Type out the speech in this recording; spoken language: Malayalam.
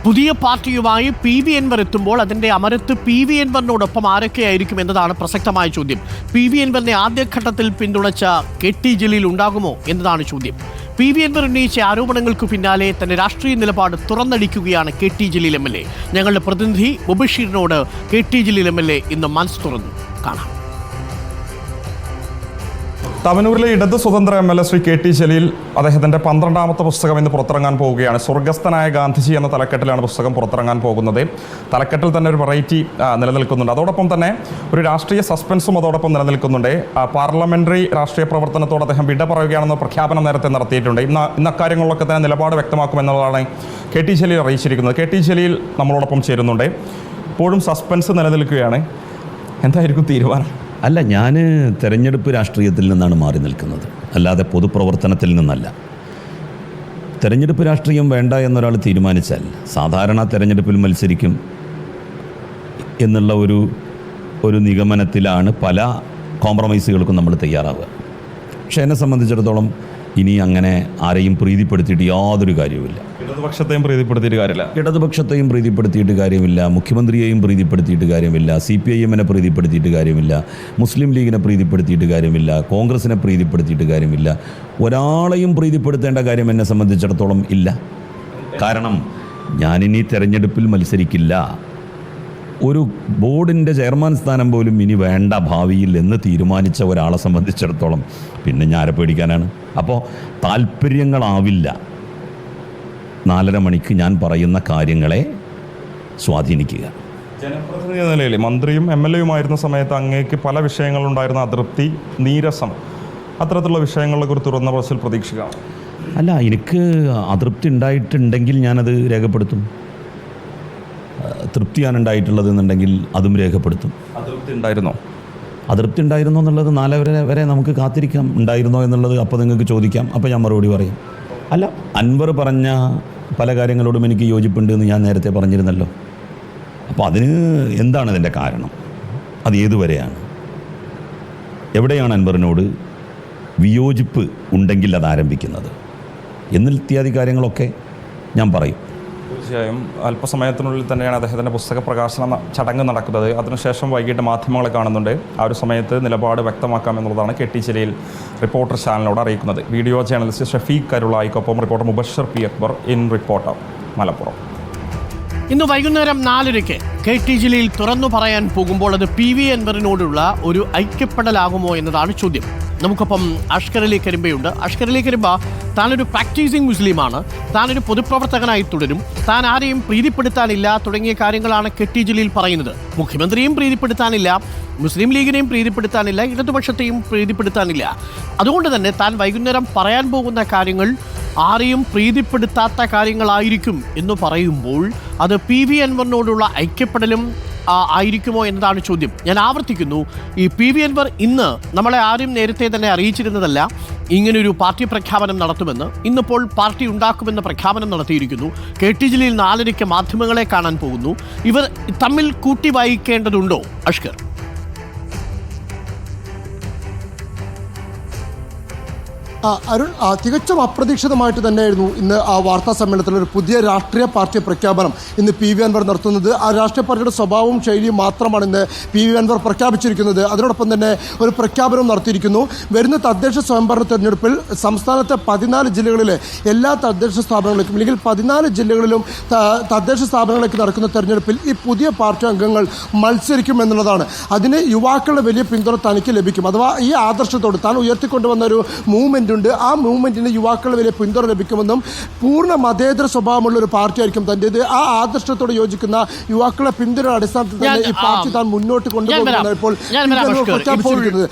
പുതിയ പാർട്ടിയുമായി PV Anwar എത്തുമ്പോൾ അതിൻ്റെ അമരത്ത് PV Anwarനോടൊപ്പം ആരൊക്കെയായിരിക്കും എന്നതാണ് പ്രസക്തമായ ചോദ്യം. PV Anwarനെ ആദ്യഘട്ടത്തിൽ പിന്തുണച്ച KT ജലീൽ ഉണ്ടാകുമോ എന്നതാണ് ചോദ്യം. PV Anwar ഉന്നയിച്ച ആരോപണങ്ങൾക്ക് പിന്നാലെ തന്റെ രാഷ്ട്രീയ നിലപാട് തുറന്നടിക്കുകയാണ് KT ജലീൽ MLA. ഞങ്ങളുടെ പ്രതിനിധി മുബഷീറിനോട് KT ജലീൽ MLA ഇന്ന് മനസ്സ് തുറന്നു. കാണാം. തവനൂരിലെ ഇടത് സ്വതന്ത്ര MLA ശ്രീ KT ജലീൽ അദ്ദേഹത്തിൻ്റെ 12ാമത്തെ പുസ്തകം ഇന്ന് പുറത്തിറങ്ങാൻ പോവുകയാണ്. സ്വർഗസ്ഥനായ ഗാന്ധിജി എന്ന തലക്കെട്ടിലാണ് പുസ്തകം പുറത്തിറങ്ങാൻ പോകുന്നത്. തലക്കെട്ടിൽ തന്നെ ഒരു വെറൈറ്റി നിലനിൽക്കുന്നുണ്ട്. അതോടൊപ്പം തന്നെ ഒരു രാഷ്ട്രീയ സസ്പെൻസും അതോടൊപ്പം നിലനിൽക്കുന്നുണ്ട്. പാർലമെന്ററി രാഷ്ട്രീയ പ്രവർത്തനത്തോട് അദ്ദേഹം വിട പറയുകയാണെന്ന പ്രഖ്യാപനം നേരത്തെ നടത്തിയിട്ടുണ്ട്. ഇന്ന് അക്കാര്യങ്ങളിലൊക്കെ തന്നെ നിലപാട് വ്യക്തമാക്കുമെന്നുള്ളതാണ് KT ജലീൽ അറിയിച്ചിരിക്കുന്നത്. KT ജലീൽ നമ്മളോടൊപ്പം ചേരുന്നുണ്ട്. ഇപ്പോഴും സസ്പെൻസ് നിലനിൽക്കുകയാണ്. എന്തായിരിക്കും തീരുമാനം? അല്ല, ഞാൻ തെരഞ്ഞെടുപ്പ് രാഷ്ട്രീയത്തിൽ നിന്നാണ് മാറി നിൽക്കുന്നത്, അല്ലാതെ പൊതുപ്രവർത്തനത്തിൽ നിന്നല്ല. തെരഞ്ഞെടുപ്പ് രാഷ്ട്രീയം വേണ്ട എന്നൊരാൾ തീരുമാനിച്ചാൽ സാധാരണ തെരഞ്ഞെടുപ്പിൽ മത്സരിക്കും എന്നുള്ള ഒരു നിഗമനത്തിലാണ് പല കോംപ്രമൈസുകൾക്കും നമ്മൾ തയ്യാറാവുക. പക്ഷേ എന്നെ സംബന്ധിച്ചിടത്തോളം ഇനി അങ്ങനെ ആരെയും പ്രീതിപ്പെടുത്തിയിട്ട് യാതൊരു കാര്യവുമില്ല. ഇടതുപക്ഷത്തെയും പ്രീതിപ്പെടുത്തിയിട്ട് കാര്യമില്ല. ഇടതുപക്ഷത്തെയും പ്രീതിപ്പെടുത്തിയിട്ട് കാര്യമില്ല, മുഖ്യമന്ത്രിയെയും പ്രീതിപ്പെടുത്തിയിട്ട് കാര്യമില്ല, CPIM-നെ പ്രീതിപ്പെടുത്തിയിട്ട് കാര്യമില്ല, മുസ്ലിം ലീഗിനെ പ്രീതിപ്പെടുത്തിയിട്ട് കാര്യമില്ല, കോൺഗ്രസിനെ പ്രീതിപ്പെടുത്തിയിട്ട് കാര്യമില്ല. ഒരാളെയും പ്രീതിപ്പെടുത്തേണ്ട കാര്യം എന്നെ സംബന്ധിച്ചിടത്തോളം ഇല്ല. കാരണം ഞാനിനി തെരഞ്ഞെടുപ്പിൽ മത്സരിക്കില്ല. ഒരു ബോർഡിൻ്റെ ചെയർമാൻ സ്ഥാനം പോലും ഇനി വേണ്ട ഭാവിയിൽ എന്ന് തീരുമാനിച്ച ഒരാളെ സംബന്ധിച്ചിടത്തോളം പിന്നെ ഞാൻ ആരെ പേടിക്കാനാണ്? അപ്പോൾ താല്പര്യങ്ങളാവില്ല 4:30 മണിക്ക് ഞാൻ പറയുന്ന കാര്യങ്ങളെ സ്വാധീനിക്കുക. ജനപ്രതിനിധി എന്ന നിലയിൽ മന്ത്രിയും MLA-യുമായിരുന്ന സമയത്ത് അങ്ങേക്ക് പല വിഷയങ്ങളുണ്ടായിരുന്ന അതൃപ്തി, നീരസം, അത്തരത്തിലുള്ള വിഷയങ്ങളിലൊക്കെ ഒരു തുറന്ന ബസ്സിൽ പ്രതീക്ഷിക്കാം. അല്ല, എനിക്ക് അതൃപ്തി ഉണ്ടായിട്ടുണ്ടെങ്കിൽ ഞാനത് രേഖപ്പെടുത്തും. തൃപ്തിയാണ് ഉണ്ടായിട്ടുള്ളത് എന്നുണ്ടെങ്കിൽ അതും രേഖപ്പെടുത്തും. അതൃപ്തി ഉണ്ടായിരുന്നോ എന്നുള്ളത് 4 വരെ നമുക്ക് കാത്തിരിക്കാം. ഉണ്ടായിരുന്നോ എന്നുള്ളത് അപ്പോൾ നിങ്ങൾക്ക് ചോദിക്കാം, അപ്പോൾ ഞാൻ മറുപടി പറയും. അല്ല, അൻവർ പറഞ്ഞ പല കാര്യങ്ങളോടും എനിക്ക് യോജിപ്പുണ്ട് എന്ന് ഞാൻ നേരത്തെ പറഞ്ഞിരുന്നല്ലോ. അപ്പോൾ അതിന് എന്താണ് അതിൻ്റെ കാരണം? അത് ഏതുവരെയാണ്? എവിടെയാണ് അൻവറിനോട് വിയോജിപ്പ് ഉണ്ടെങ്കിൽ അത് ആരംഭിക്കുന്നത് എന്നിത്യാദി കാര്യങ്ങളൊക്കെ ഞാൻ പറയും. തീർച്ചയായും അല്പസമയത്തിനുള്ളിൽ തന്നെയാണ് അദ്ദേഹത്തിൻ്റെ പുസ്തക പ്രകാശന ചടങ്ങ് നടക്കുന്നത്. അതിനുശേഷം വൈകിട്ട് മാധ്യമങ്ങളെ കാണുന്നുണ്ട്. ആ ഒരു സമയത്ത് നിലപാട് വ്യക്തമാക്കാമെന്നുള്ളതാണ് KT ജലീൽ റിപ്പോർട്ടർ ചാനലിനോട് അറിയിക്കുന്നത്. വീഡിയോ ജേർണലിസ്റ്റ് ഷഫീഖ് കരുളായിക്കൊപ്പം reporter Mubashar P. Akbar in Reporter, Malappuram. ഇന്ന് വൈകുന്നേരം 4:00 KT ജലീൽ തുറന്നു പറയാൻ പോകുമ്പോൾ അത് PV Anwarനോടുള്ള ഒരു ഐക്യപ്പെടലാകുമോ എന്നതാണ് ചോദ്യം. നമുക്കൊപ്പം അഷ്കർ അലി കരിമ്പയുണ്ട്. അഷ്കർ അലി കരിമ്പ, താനൊരു പ്രാക്ടീസിങ് മുസ്ലിമാണ്, താനൊരു പൊതുപ്രവർത്തകനായി തുടരും, താൻ ആരെയും പ്രീതിപ്പെടുത്താനില്ല തുടങ്ങിയ കാര്യങ്ങളാണ് KT ജലീൽ പറയുന്നത്. മുഖ്യമന്ത്രിയും പ്രീതിപ്പെടുത്താനില്ല, മുസ്ലിം ലീഗിനെയും പ്രീതിപ്പെടുത്താനില്ല, ഇടതുപക്ഷത്തെയും പ്രീതിപ്പെടുത്താനില്ല. അതുകൊണ്ട് തന്നെ താൻ വൈകുന്നേരം പറയാൻ പോകുന്ന കാര്യങ്ങൾ ആരെയും പ്രീതിപ്പെടുത്താത്ത കാര്യങ്ങളായിരിക്കും എന്ന് പറയുമ്പോൾ അത് PV Anwarനോടുള്ള ഐക്യപ്പെടലും ആയിരിക്കുമോ എന്നതാണ് ചോദ്യം. ഞാൻ ആവർത്തിക്കുന്നു, ഈ PV Anwar ഇന്ന് നമ്മളെ ആരും നേരത്തെ തന്നെ അറിയിച്ചിരുന്നതല്ല ഇങ്ങനൊരു പാർട്ടി പ്രഖ്യാപനം നടത്തുമെന്ന്. ഇന്നിപ്പോൾ പാർട്ടി ഉണ്ടാക്കുമെന്ന പ്രഖ്യാപനം നടത്തിയിരിക്കുന്നു. KT ജലീൽ 4:00 മാധ്യമങ്ങളെ കാണാൻ പോകുന്നു. ഇവർ തമ്മിൽ കൂട്ടി വായിക്കേണ്ടതുണ്ടോ അഷ്കർ? അരുൺ, തികച്ചും അപ്രതീക്ഷിതമായിട്ട് തന്നെയായിരുന്നു ഇന്ന് ആ വാർത്താ സമ്മേളനത്തിൽ ഒരു പുതിയ രാഷ്ട്രീയ പാർട്ടി പ്രഖ്യാപനം ഇന്ന് PV Anwar നടത്തുന്നത്. ആ രാഷ്ട്രീയ പാർട്ടിയുടെ സ്വഭാവവും ശൈലിയും മാത്രമാണ് ഇന്ന് PV Anwar പ്രഖ്യാപിച്ചിരിക്കുന്നത്. അതിനോടൊപ്പം തന്നെ ഒരു പ്രഖ്യാപനം നടത്തിയിരിക്കുന്നു. വരുന്ന തദ്ദേശ സ്വയംഭരണ തെരഞ്ഞെടുപ്പിൽ സംസ്ഥാനത്തെ 14 ജില്ലകളിലെ എല്ലാ തദ്ദേശ സ്ഥാപനങ്ങളിലേക്കും അല്ലെങ്കിൽ 14 ജില്ലകളിലും തദ്ദേശ സ്ഥാപനങ്ങളിലേക്ക് നടക്കുന്ന തെരഞ്ഞെടുപ്പിൽ ഈ പുതിയ പാർട്ടി അംഗങ്ങൾ മത്സരിക്കും എന്നുള്ളതാണ്. അതിന് യുവാക്കളുടെ വലിയ പിന്തുണ തനിക്ക് ലഭിക്കും. അഥവാ ഈ ആദർശത്തോട് താൻ ഉയർത്തിക്കൊണ്ടുവന്ന ഒരു മൂവ്മെന്റ് ഉണ്ട്, ആ മൂവ്മെന്റിന് യുവാക്കളുടെ വലിയ പിന്തുണ ലഭിക്കുമെന്നും പൂർണ്ണ മതേതര സ്വഭാവമുള്ള ഒരു പാർട്ടി ആയിരിക്കും തൻ്റേത്. ആ ആദർശത്തോട് യോജിക്കുന്ന യുവാക്കളുടെ പിന്തുണ അടിസ്ഥാനത്തിൽ തന്നെ ഈ പാർട്ടി താൻ മുന്നോട്ട് കൊണ്ടുപോകുന്നതാണ് ഇപ്പോൾ പ്രഖ്യാപിച്ചിരിക്കുന്നത്.